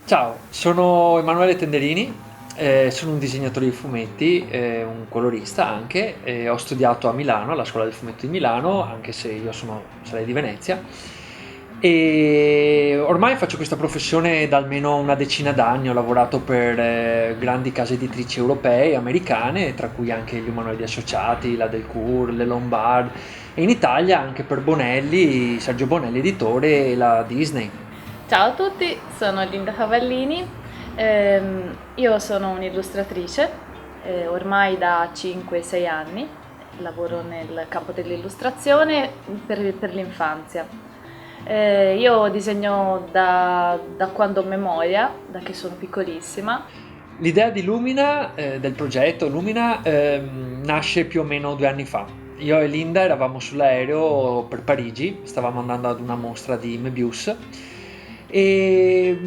Ciao, sono Emanuele Tenderini, sono un disegnatore di fumetti, un colorista anche, ho studiato a Milano, alla Scuola del Fumetto di Milano, anche se sarei di Venezia, e ormai faccio questa professione da almeno una decina d'anni, ho lavorato per grandi case editrici europee e americane, tra cui anche gli Umanoidi Associati, la Delcourt, le Lombard, e in Italia anche per Bonelli, Sergio Bonelli editore e la Disney. Ciao a tutti, sono Linda Cavallini, io sono un'illustratrice, ormai da 5-6 anni, lavoro nel campo dell'illustrazione per l'infanzia. Io disegno da quando ho memoria, da che sono piccolissima. L'idea di Lumina, del progetto Lumina, nasce più o meno 2 anni fa. Io e Linda eravamo sull'aereo per Parigi, stavamo andando ad una mostra di Möbius e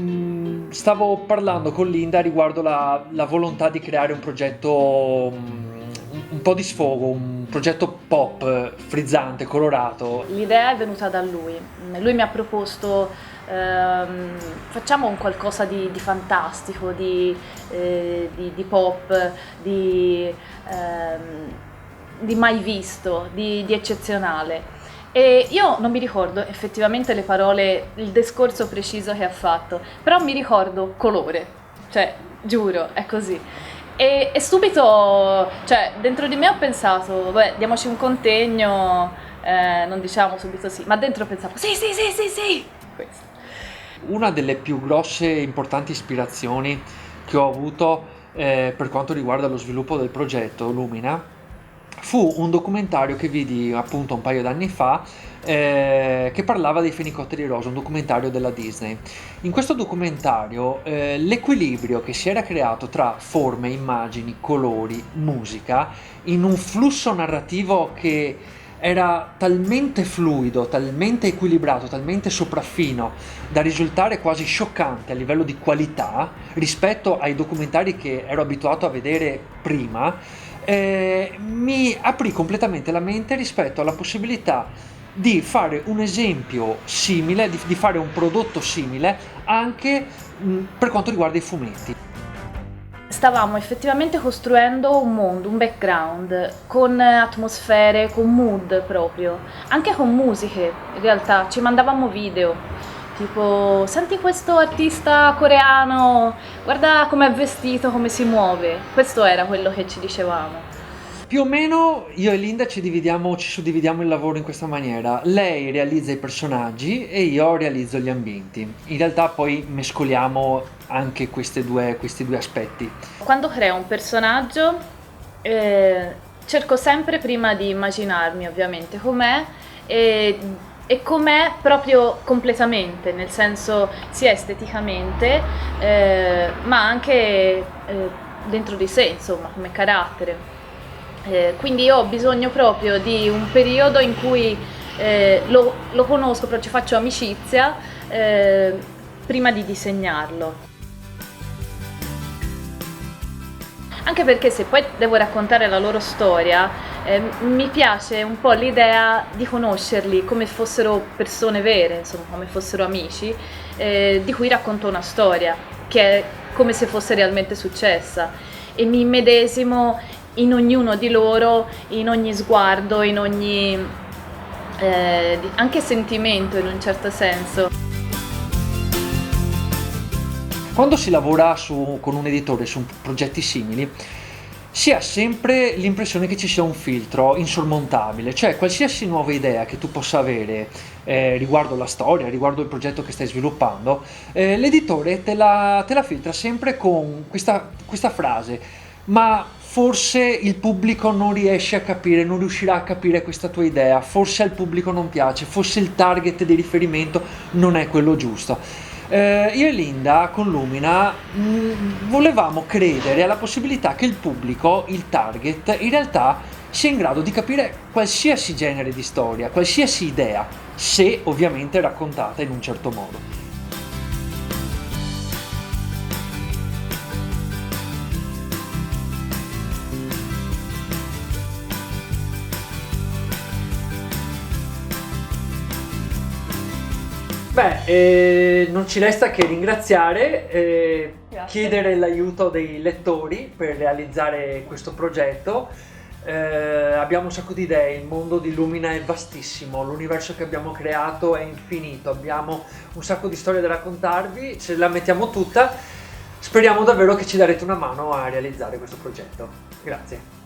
stavo parlando con Linda riguardo la volontà di creare un progetto un po' di sfogo, un progetto pop, frizzante, colorato. L'idea è venuta da lui. Lui mi ha proposto facciamo un qualcosa di fantastico, di pop, di mai visto, di eccezionale. E io non mi ricordo effettivamente le parole, il discorso preciso che ha fatto, però mi ricordo colore, cioè giuro, è così. E subito, cioè, dentro di me ho pensato, beh, diamoci un contegno, non diciamo subito sì, ma dentro pensavo sì, sì, sì, sì, sì, questo. Una delle più grosse e importanti ispirazioni che ho avuto per quanto riguarda lo sviluppo del progetto Lumina fu un documentario che vidi appunto un paio d'anni fa che parlava dei fenicotteri rosa, un documentario della Disney. In questo documentario l'equilibrio che si era creato tra forme, immagini, colori, musica, in un flusso narrativo che era talmente fluido, talmente equilibrato, talmente sopraffino da risultare quasi scioccante a livello di qualità rispetto ai documentari che ero abituato a vedere prima, mi aprì completamente la mente rispetto alla possibilità di fare un esempio simile, di fare un prodotto simile anche per quanto riguarda i fumetti. Stavamo effettivamente costruendo un mondo, un background, con atmosfere, con mood proprio, anche con musiche, in realtà ci mandavamo video, tipo senti questo artista coreano, guarda com'è vestito, come si muove, questo era quello che ci dicevamo. Più o meno io e Linda ci suddividiamo il lavoro in questa maniera. Lei realizza i personaggi e io realizzo gli ambienti. In realtà poi mescoliamo anche questi due aspetti. Quando creo un personaggio, cerco sempre prima di immaginarmi ovviamente com'è e, e com'è proprio completamente, nel senso sia esteticamente, ma anche dentro di sé, insomma, come carattere. Quindi io ho bisogno proprio di un periodo in cui lo conosco, però ci faccio amicizia prima di disegnarlo. Anche perché se poi devo raccontare la loro storia, mi piace un po' l'idea di conoscerli come fossero persone vere, insomma, come fossero amici, di cui racconto una storia, che è come se fosse realmente successa. E mi immedesimo in ognuno di loro, in ogni sguardo, in ogni anche sentimento in un certo senso. Quando si lavora con un editore su progetti simili, si ha sempre l'impressione che ci sia un filtro insormontabile, cioè qualsiasi nuova idea che tu possa avere riguardo la storia, riguardo il progetto che stai sviluppando, l'editore te la filtra sempre con questa frase, ma forse il pubblico non riesce a capire, non riuscirà a capire questa tua idea, forse al pubblico non piace, forse il target di riferimento non è quello giusto. Io e Linda con Lumina volevamo credere alla possibilità che il pubblico, il target, in realtà sia in grado di capire qualsiasi genere di storia, qualsiasi idea, se ovviamente raccontata in un certo modo. Beh, non ci resta che ringraziare, Grazie. chiedere l'aiuto dei lettori per realizzare questo progetto. Abbiamo un sacco di idee, il mondo di Lumina è vastissimo, l'universo che abbiamo creato è infinito, abbiamo un sacco di storie da raccontarvi, se la mettiamo tutta speriamo davvero che ci darete una mano a realizzare questo progetto. Grazie.